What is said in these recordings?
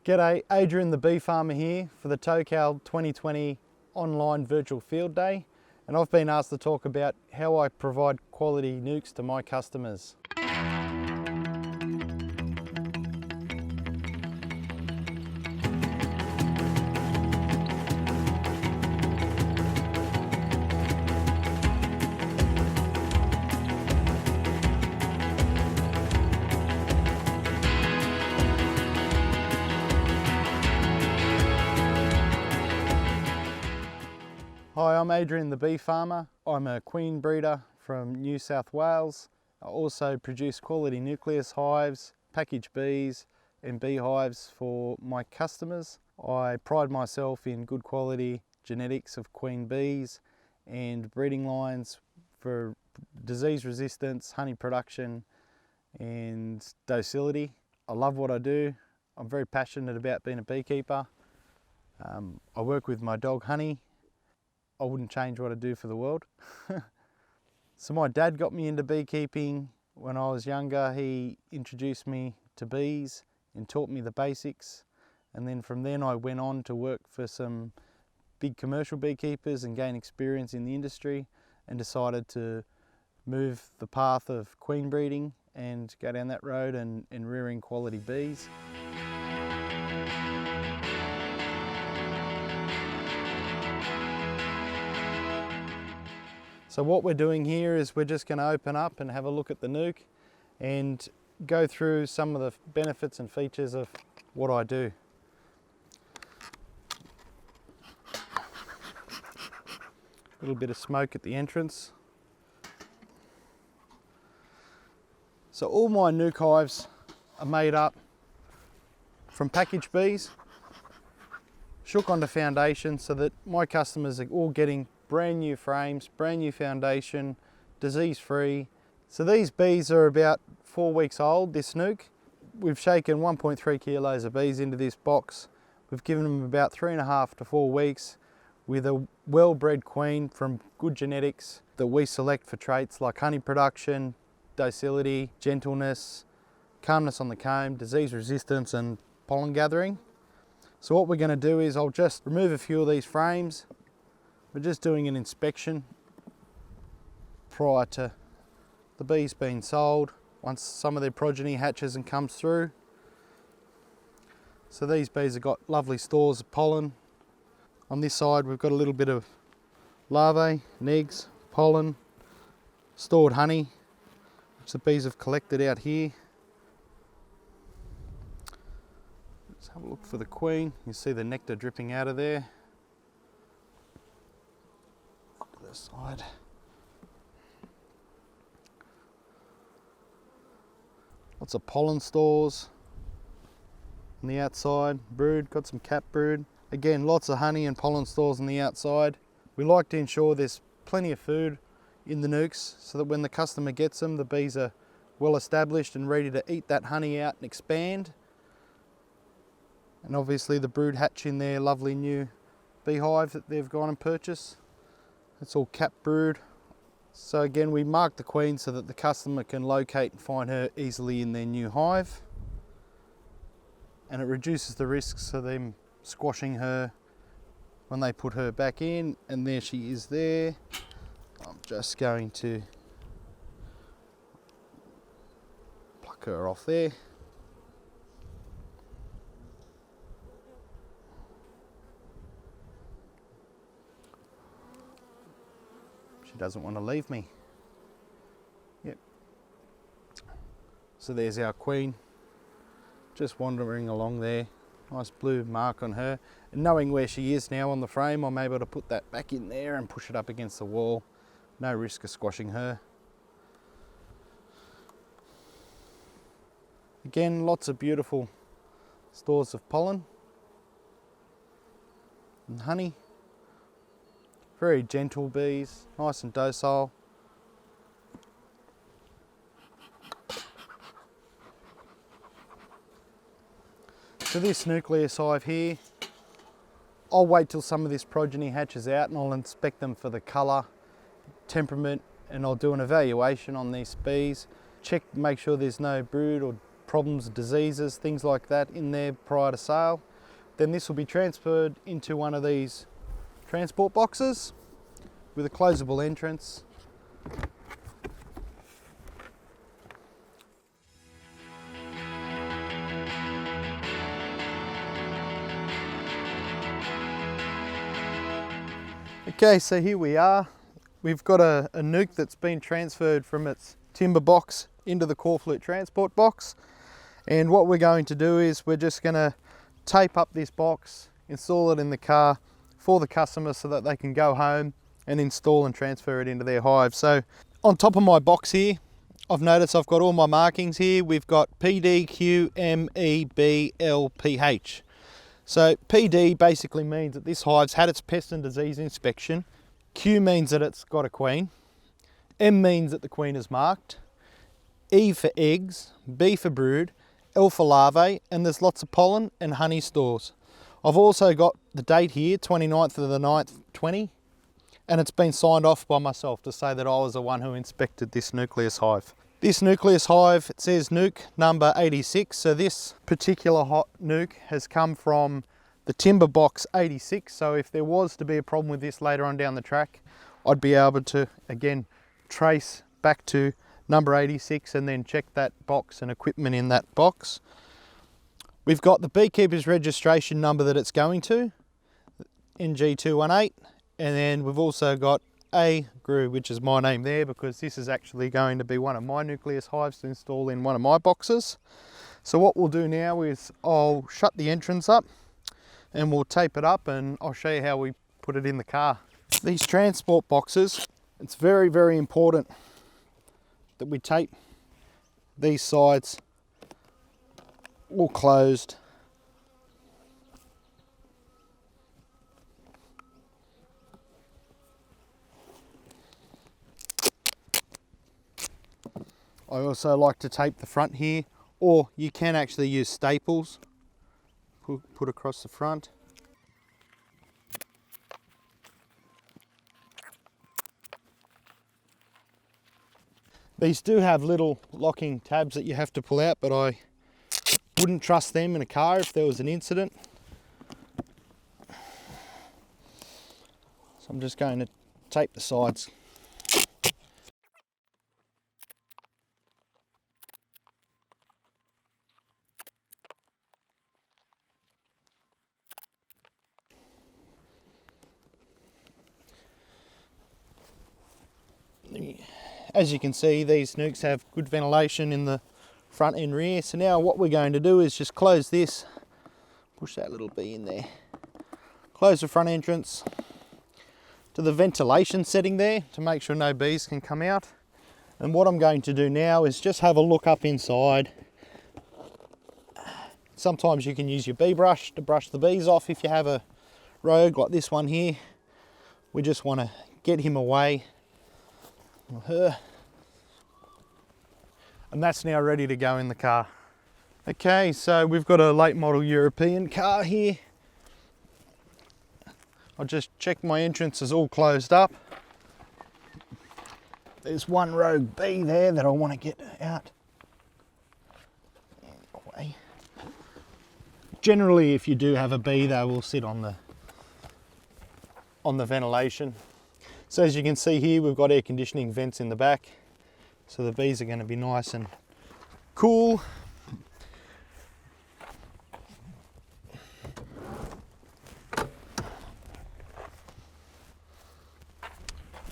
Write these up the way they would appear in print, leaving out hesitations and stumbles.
G'day, Adrian the Bee Farmer here for the Tocal 2020 online virtual field day, and I've been asked to talk about how I provide quality nukes to my customers. Hi, I'm Adrian the Bee Farmer. I'm a queen breeder from New South Wales. I also produce quality nucleus hives, package bees and beehives for my customers. I pride myself in good quality genetics of queen bees and breeding lines for disease resistance, honey production and docility. I love what I do. I'm very passionate about being a beekeeper. I work with my dog Honey. I wouldn't change what I do for the world. So my dad got me into beekeeping when I was younger. He introduced me to bees and taught me the basics. And then from then I went on to work for some big commercial beekeepers and gain experience in the industry, and decided to move the path of queen breeding and go down that road and rearing quality bees. So what we're doing here is we're just going to open up and have a look at the nuke and go through some of the benefits and features of what I do. A little bit of smoke at the entrance. So all my nuke hives are made up from package bees, shook onto foundation, so that my customers are all getting brand new frames, brand new foundation, disease free. So these bees are about 4 weeks old, this nuke. We've shaken 1.3 kilos of bees into this box. We've given them about 3.5 to 4 weeks with a well-bred queen from good genetics that we select for traits like honey production, docility, gentleness, calmness on the comb, disease resistance and pollen gathering. So what we're going to do is I'll just remove a few of these frames. We're just doing an inspection prior to the bees being sold, once some of their progeny hatches and comes through. So these bees have got lovely stores of pollen. On this side we've got a little bit of larvae and eggs, pollen, stored honey, which the bees have collected out here. Let's have a look for the queen. You see the nectar dripping out of there. Side. Lots of pollen stores on the outside, brood, got some cap brood. Again, lots of honey and pollen stores on the outside. We like to ensure there's plenty of food in the nukes so that when the customer gets them, the bees are well established and ready to eat that honey out and expand. And obviously the brood hatch in their lovely new beehive that they've gone and purchased. It's all cap brood. So again, we mark the queen so that the customer can locate and find her easily in their new hive. And it reduces the risks of them squashing her when they put her back in. And there she is there. I'm just going to pluck her off there. Doesn't want to leave me. Yep. So there's our queen, just wandering along there. Nice blue mark on her. And knowing where she is now on the frame, I'm able to put that back in there and push it up against the wall. No risk of squashing her. Again, lots of beautiful stores of pollen and honey. Very gentle bees, nice and docile. So this nucleus hive here, I'll wait till some of this progeny hatches out and I'll inspect them for the colour, temperament, and I'll do an evaluation on these bees. Check, make sure there's no brood or problems, diseases, things like that in there prior to sale. Then this will be transferred into one of these transport boxes with a closable entrance. Okay, so here we are. We've got a nuke that's been transferred from its timber box into the Corflute transport box. And what we're going to do is we're just going to tape up this box, install it in the car for the customer so that they can go home and install and transfer it into their hive. So on top of my box here, I've noticed I've got all my markings here. We've got PD, Q, M, E, B, L, P, H. So PD basically means that this hive's had its pest and disease inspection. Q means that it's got a queen. M means that the queen is marked. E for eggs, B for brood, L for larvae, and there's lots of pollen and honey stores. I've also got the date here, 29th of the 9th, 20, and it's been signed off by myself to say that I was the one who inspected this Nucleus hive. This Nucleus hive, it says nuke number 86, so this particular hot nuke has come from the timber box 86, so if there was to be a problem with this later on down the track, I'd be able to, again, trace back to number 86 and then check that box and equipment in that box. We've got the beekeeper's registration number that it's going to, NG218, and then we've also got Adrian Grew, which is my name there because this is actually going to be one of my Nucleus hives to install in one of my boxes. So what we'll do now is I'll shut the entrance up and we'll tape it up and I'll show you how we put it in the car. These transport boxes, it's very, very important that we tape these sides all closed. I also like to tape the front here, or you can actually use staples, put across the front. These do have little locking tabs that you have to pull out, but I wouldn't trust them in a car if there was an incident. So I'm just going to tape the sides. As you can see, these nukes have good ventilation in the front and rear. So now what we're going to do is just close this, push that little bee in there, close the front entrance to the ventilation setting there to make sure no bees can come out. And what I'm going to do now is just have a look up inside. Sometimes you can use your bee brush to brush the bees off if you have a rogue like this one here. We just want to get him away, or her. And that's now ready to go in the car. Okay, so we've got a late model European car here. I'll just check my entrance is all closed up. There's one rogue bee there that I want to get out. Away. Generally, if you do have a bee, they will sit on the ventilation. So as you can see here, we've got air conditioning vents in the back. So the bees are going to be nice and cool.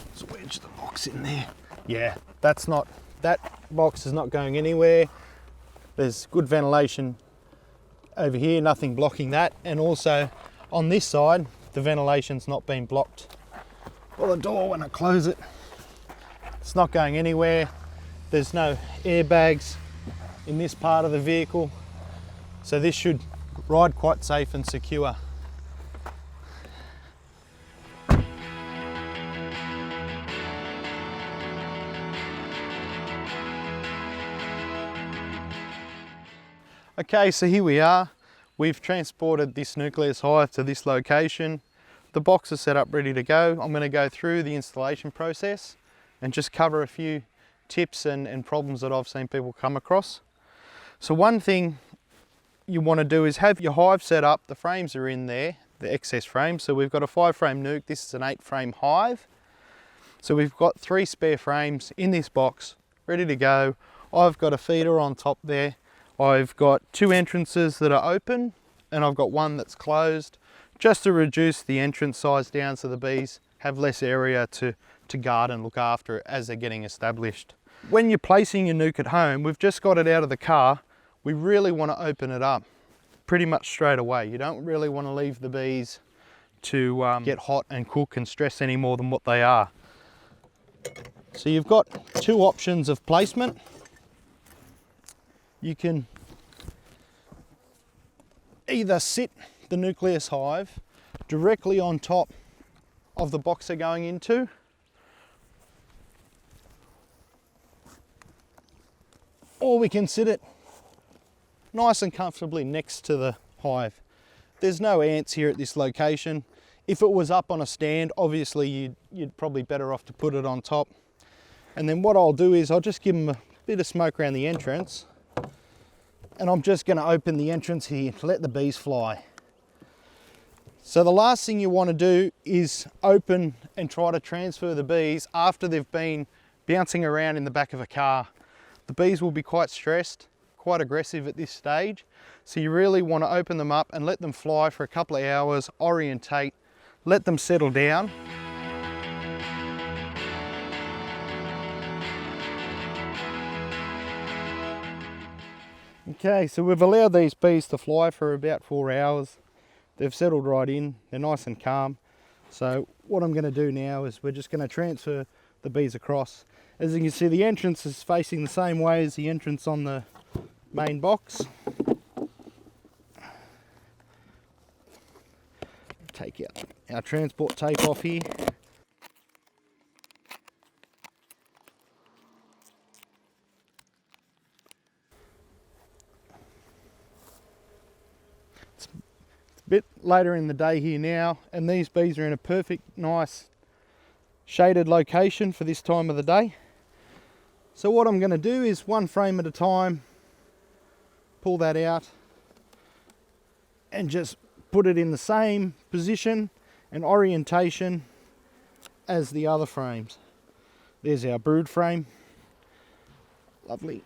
Let's wedge the box in there. Yeah, that box is not going anywhere. There's good ventilation over here, nothing blocking that. And also on this side, the ventilation's not been blocked by the door when I close it. It's not going anywhere. There's no airbags in this part of the vehicle, so this should ride quite safe and secure. Okay, so here we are. We've transported this Nucleus hive to this location. The box is set up ready to go. I'm going to go through the installation process and just cover a few tips and problems that I've seen people come across. So one thing you want to do is have your hive set up. The frames are in there, the excess frames. So we've got a 5-frame nuke. This is an 8-frame hive. So we've got 3 spare frames in this box, ready to go. I've got a feeder on top there. I've got 2 entrances that are open, and I've got 1 that's closed, just to reduce the entrance size down so the bees have less area to guard and look after it as they're getting established. When you're placing your nuke at home, we've just got it out of the car, we really want to open it up pretty much straight away. You don't really want to leave the bees to get hot and cook and stress any more than what they are. So you've got 2 options of placement. You can either sit the Nucleus hive directly on top of the box they're going into, or we can sit it nice and comfortably next to the hive. There's no ants here at this location. If it was up on a stand, obviously you'd probably better off to put it on top. And then what I'll do is I'll just give them a bit of smoke around the entrance, and I'm just going to open the entrance here to let the bees fly. So the last thing you want to do is open and try to transfer the bees after they've been bouncing around in the back of a car. The bees will be quite stressed, quite aggressive at this stage. So you really want to open them up and let them fly for a couple of hours, orientate, let them settle down. Okay, so we've allowed these bees to fly for about 4 hours. They've settled right in, they're nice and calm. So what I'm going to do now is we're just going to transfer the bees across. As you can see, the entrance is facing the same way as the entrance on the main box. Take out our transport tape off here. It's a bit later in the day here now, and these bees are in a perfect, nice, shaded location for this time of the day. So what I'm going to do is 1 frame at a time, pull that out and just put it in the same position and orientation as the other frames. There's our brood frame. Lovely.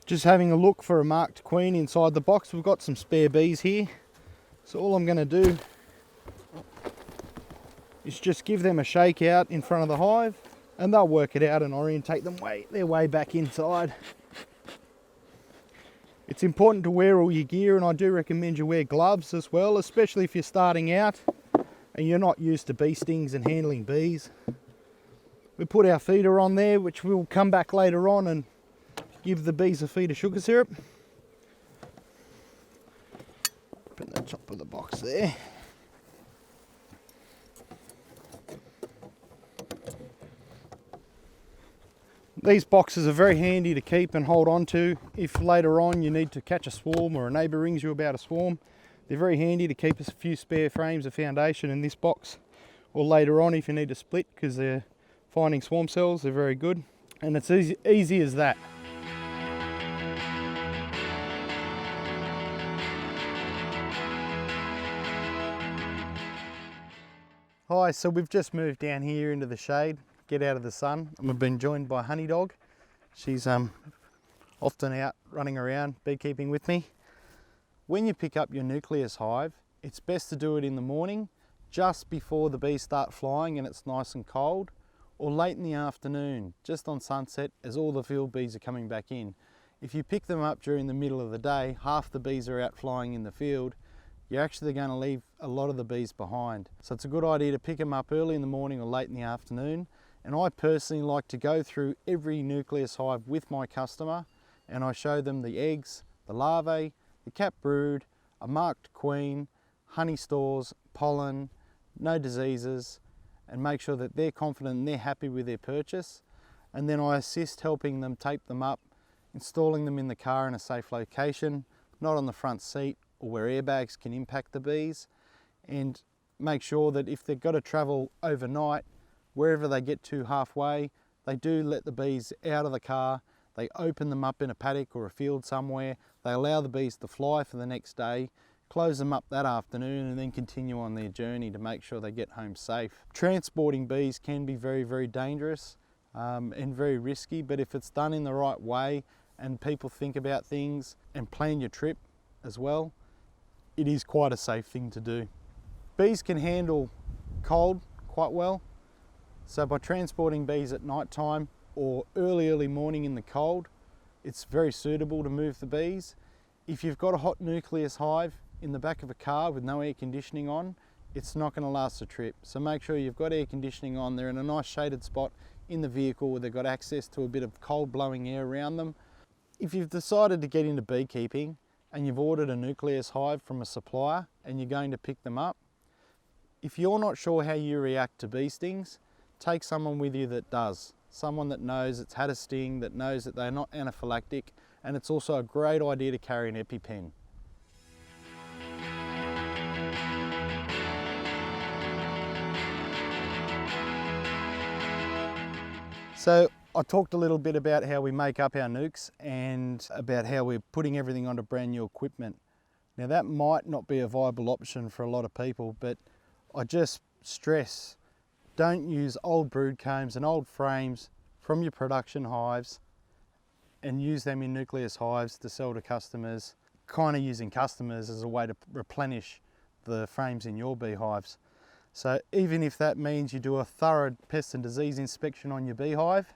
Just having a look for a marked queen inside the box. We've got some spare bees here. So all I'm going to do is just give them a shake out in front of the hive, and they'll work it out and orientate their way back inside. It's important to wear all your gear, and I do recommend you wear gloves as well, especially if you're starting out and you're not used to bee stings and handling bees. We put our feeder on there, which we'll come back later on and give the bees a feed of sugar syrup. Open the top of the box there. These boxes are very handy to keep and hold on to if later on you need to catch a swarm or a neighbour rings you about a swarm. They're very handy to keep a few spare frames of foundation in this box, or later on if you need to split, because they're finding swarm cells. They're very good, and it's easy as that. Hi, so we've just moved down here into the shade, get out of the sun, and we've been joined by Honeydog. She's often out running around beekeeping with me. When you pick up your Nucleus hive, it's best to do it in the morning, just before the bees start flying and it's nice and cold, or late in the afternoon, just on sunset as all the field bees are coming back in. If you pick them up during the middle of the day, half the bees are out flying in the field, you're actually going to leave a lot of the bees behind. So it's a good idea to pick them up early in the morning or late in the afternoon. And I personally like to go through every Nucleus hive with my customer, and I show them the eggs, the larvae, the capped brood, a marked queen, honey stores, pollen, no diseases, and make sure that they're confident and they're happy with their purchase. And then I assist helping them tape them up, installing them in the car in a safe location, not on the front seat or where airbags can impact the bees, and make sure that if they've got to travel overnight, wherever they get to halfway, they do let the bees out of the car, they open them up in a paddock or a field somewhere, they allow the bees to fly for the next day, close them up that afternoon, and then continue on their journey to make sure they get home safe. Transporting bees can be very, very dangerous and very risky, but if it's done in the right way and people think about things and plan your trip as well, it is quite a safe thing to do. Bees can handle cold quite well, so by transporting bees at night time or early morning in the cold, it's very suitable to move the bees. If you've got a hot nucleus hive in the back of a car with no air conditioning on, it's not going to last a trip. So make sure you've got air conditioning on. They're in a nice shaded spot in the vehicle where they've got access to a bit of cold blowing air around them. If you've decided to get into beekeeping and you've ordered a nucleus hive from a supplier and you're going to pick them up, if you're not sure how you react to bee stings, take someone with you that does. Someone that knows it's had a sting, that knows that they're not anaphylactic, and it's also a great idea to carry an EpiPen. So I talked a little bit about how we make up our nukes and about how we're putting everything onto brand new equipment. Now that might not be a viable option for a lot of people, but I just stress, don't use old brood combs and old frames from your production hives and use them in nucleus hives to sell to customers, kind of using customers as a way to replenish the frames in your beehives. So even if that means you do a thorough pest and disease inspection on your beehive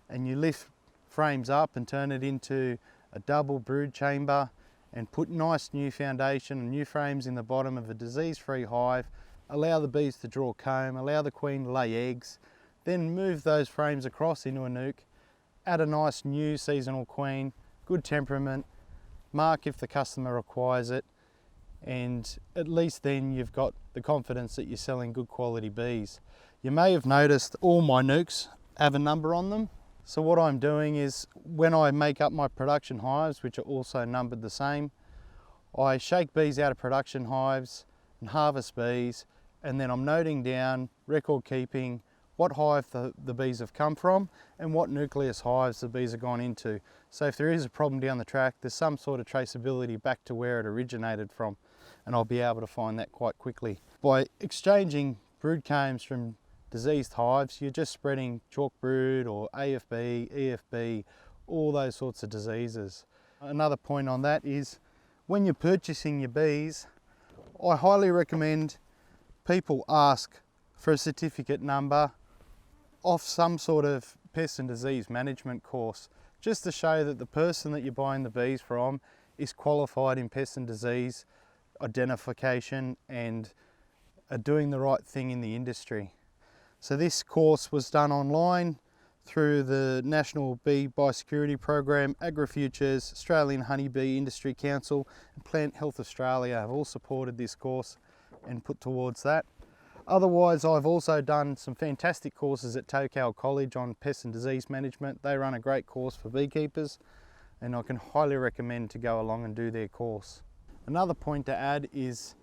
and you lift frames up and turn it into a double brood chamber and put nice new foundation and new frames in the bottom of a disease-free hive, allow the bees to draw comb, allow the queen to lay eggs, then move those frames across into a nuke, add a nice new seasonal queen, good temperament, mark if the customer requires it, and at least then you've got the confidence that you're selling good quality bees. You may have noticed all my nukes have a number on them. So what I'm doing is when I make up my production hives, which are also numbered the same, I shake bees out of production hives and harvest bees, and then I'm noting down, record keeping, what hive the bees have come from and what nucleus hives the bees have gone into. So if there is a problem down the track, there's some sort of traceability back to where it originated from, and I'll be able to find that quite quickly. By exchanging brood combs from diseased hives, you're just spreading chalk brood or AFB, EFB, all those sorts of diseases. Another point on that is when you're purchasing your bees, I highly recommend people ask for a certificate number off some sort of pest and disease management course, just to show that the person that you're buying the bees from is qualified in pest and disease identification and are doing the right thing in the industry. So this course was done online through the National Bee Biosecurity Program, AgriFutures, Australian Honeybee Industry Council and Plant Health Australia have all supported this course and put towards that. Otherwise, I've also done some fantastic courses at Tocal College on pest and disease management. They run a great course for beekeepers and I can highly recommend to go along and do their course. Another point to add is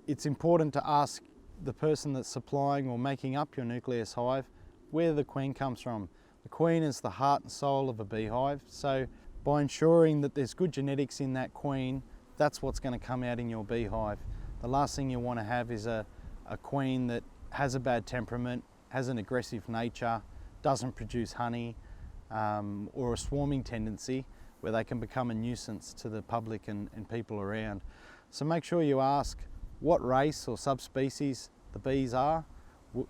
it's important to ask the person that's supplying or making up your nucleus hive where the queen comes from. The queen is the heart and soul of a beehive, so by ensuring that there's good genetics in that queen, that's what's going to come out in your beehive. The last thing you want to have is a queen that has a bad temperament, has an aggressive nature, doesn't produce honey, or a swarming tendency where they can become a nuisance to the public and people around. So make sure you ask what race or subspecies the bees are,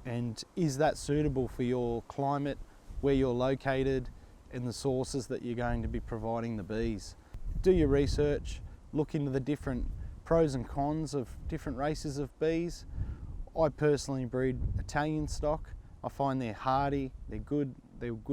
and is that suitable for your climate, where you're located, and the sources that you're going to be providing the bees. Do your research, look into the different pros and cons of different races of bees. I personally breed Italian stock. I find they're hardy, they're good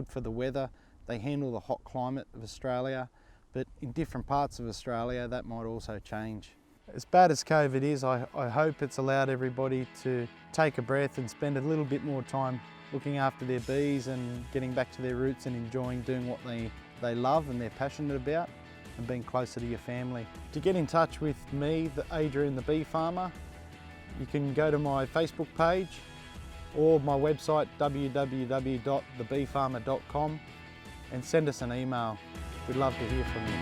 for the weather, they handle the hot climate of Australia, but in different parts of Australia that might also change. As bad as COVID is, I hope it's allowed everybody to take a breath and spend a little bit more time looking after their bees and getting back to their roots and enjoying doing what they love and they're passionate about, and being closer to your family. To get in touch with me, Adrian the Bee Farmer, you can go to my Facebook page or my website www.thebeefarmer.com and send us an email. We'd love to hear from you.